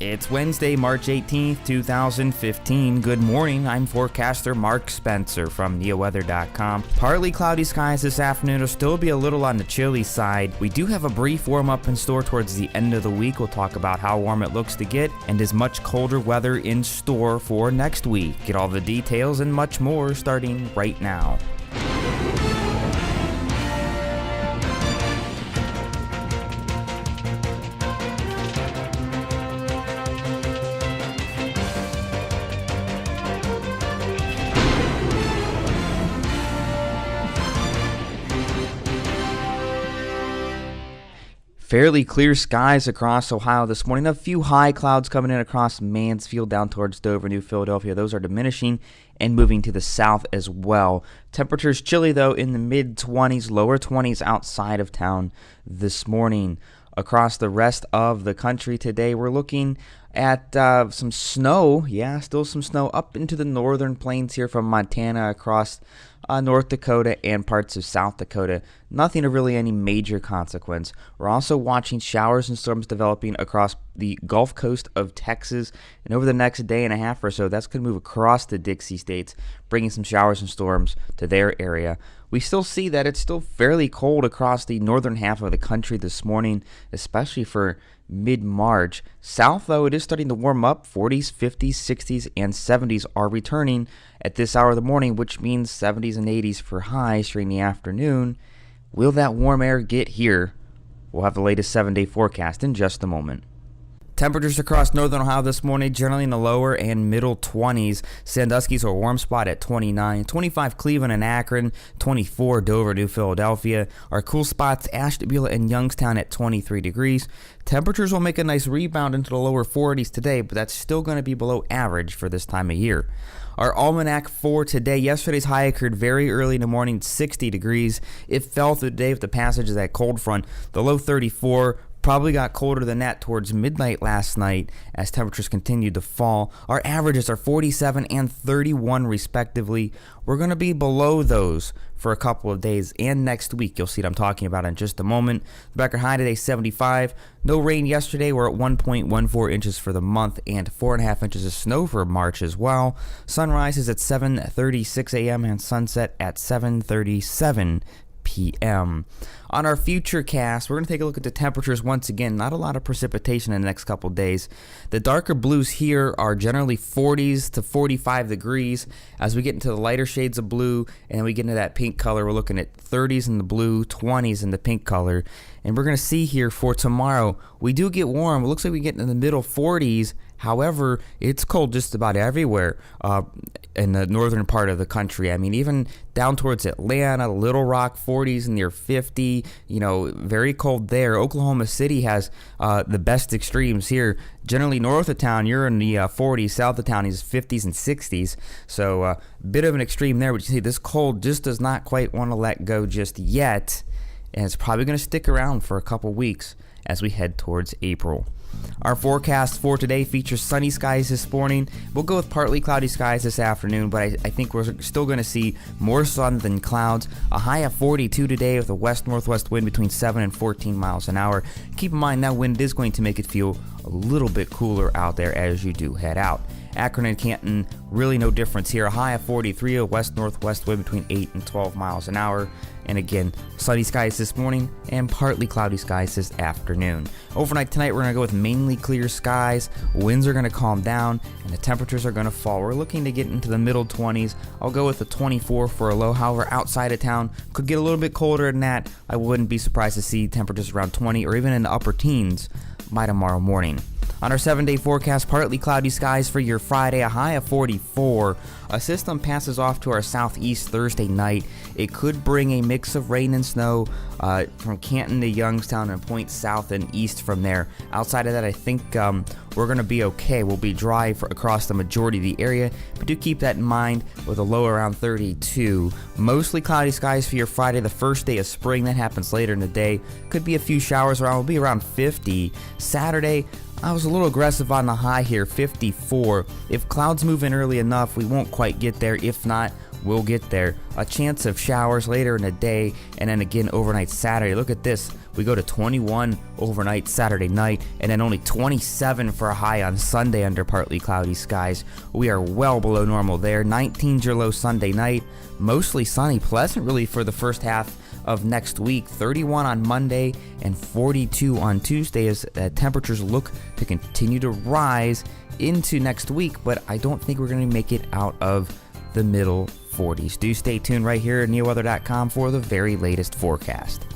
It's Wednesday, March 18th, 2015. Good morning. I'm forecaster Mark Spencer from NeoWeather.com. Partly cloudy skies this afternoon will still be a little on the chilly side. We do have a brief warm-up in store towards the end of the week. We'll talk about how warm it looks to get and is much colder weather in store for next week. Get all the details and much more starting right now. Fairly clear skies across Ohio this morning. A few high clouds coming in across Mansfield down towards Dover, New Philadelphia. Those are diminishing and moving to the south as well. Temperatures chilly though in the mid-20s, lower 20s outside of town this morning. Across the rest of the country today, we're looking at some snow. Yeah, still some snow up into the northern plains here from Montana across North Dakota and parts of South Dakota. Nothing of really any major consequence. We're also watching showers and storms developing across the Gulf Coast of Texas. And over the next day and a half or so, that's going to move across the Dixie states, bringing some showers and storms to their area. We still see that it's still fairly cold across the northern half of the country this morning, especially for mid-March. South, though, it is starting to warm up. 40s, 50s, 60s, and 70s are returning at this hour of the morning, which means 70s and 80s for highs during the afternoon. Will that warm air get here? We'll have the latest 7-day forecast in just a moment. Temperatures across northern Ohio this morning generally in the lower and middle 20s. Sandusky's a warm spot at 29, 25 Cleveland and Akron, 24 Dover, New Philadelphia. Our cool spots Ashtabula and Youngstown at 23 degrees. Temperatures will make a nice rebound into the lower 40s today, but that's still going to be below average for this time of year. Our almanac for today, yesterday's high occurred very early in the morning, 60 degrees. It fell through the day with the passage of that cold front. The low 34. Probably got colder than that towards midnight last night as temperatures continued to fall. Our averages are 47 and 31 respectively. We're going to be below those for a couple of days and next week. You'll see what I'm talking about in just a moment. The record high today, 75. No rain yesterday. We're at 1.14 inches for the month and 4.5 inches of snow for March as well. Sunrise is at 7:36 a.m. and sunset at 7:37 p.m. On our future cast, we're going to take a look at the temperatures once again. Not a lot of precipitation in the next couple of days. The darker blues here are generally 40s to 45 degrees. As we get into the lighter shades of blue and we get into that pink color, we're looking at 30s in the blue, 20s in the pink color. And we're going to see here for tomorrow, we do get warm. It looks like we get into the middle 40s. However, it's cold just about everywhere in the northern part of the country. I mean, even down towards Atlanta, Little Rock, 40s near 50, very cold there. Oklahoma City has the best extremes here. Generally north of town, you're in the 40s. South of town is 50s and 60s. So a bit of an extreme there. But you see, this cold just does not quite want to let go just yet. And it's probably going to stick around for a couple weeks as we head towards April. Our forecast for today features sunny skies this morning. We'll go with partly cloudy skies this afternoon, but I think we're still going to see more sun than clouds. A high of 42 today with a west-northwest wind between 7 and 14 miles an hour. Keep in mind that wind is going to make it feel a little bit cooler out there as you do head out. Akron and Canton, really no difference here. A high of 43, a west-northwest wind between 8 and 12 miles an hour. And again, sunny skies this morning and partly cloudy skies this afternoon. Overnight tonight, we're going to go with mainly clear skies. Winds are going to calm down and the temperatures are going to fall. We're looking to get into the middle 20s. I'll go with the 24 for a low. However, outside of town, could get a little bit colder than that. I wouldn't be surprised to see temperatures around 20 or even in the upper teens by tomorrow morning. On our 7-day forecast, partly cloudy skies for your Friday, a high of 44. A system passes off to our southeast Thursday night. It could bring a mix of rain and snow from Canton to Youngstown and points south and east from there. Outside of that, I think we're going to be okay. We'll be dry across the majority of the area, but do keep that in mind with a low around 32. Mostly cloudy skies for your Friday, the first day of spring. That happens later in the day. Could be a few showers around. We'll be around 50. Saturday, I was a little aggressive on the high here, 54. If clouds move in early enough, we won't quite get there. If not, we'll get there. A chance of showers later in the day, and then again overnight Saturday. Look at this. We go to 21 overnight Saturday night, and then only 27 for a high on Sunday under partly cloudy skies. We are well below normal there. 19's your low Sunday night. Mostly sunny, pleasant really for the first half of next week. 31 on Monday and 42 on Tuesday as temperatures look to continue to rise into next week, but I don't think we're going to make it out of the middle 40s. Do stay tuned right here at neoweather.com for the very latest forecast.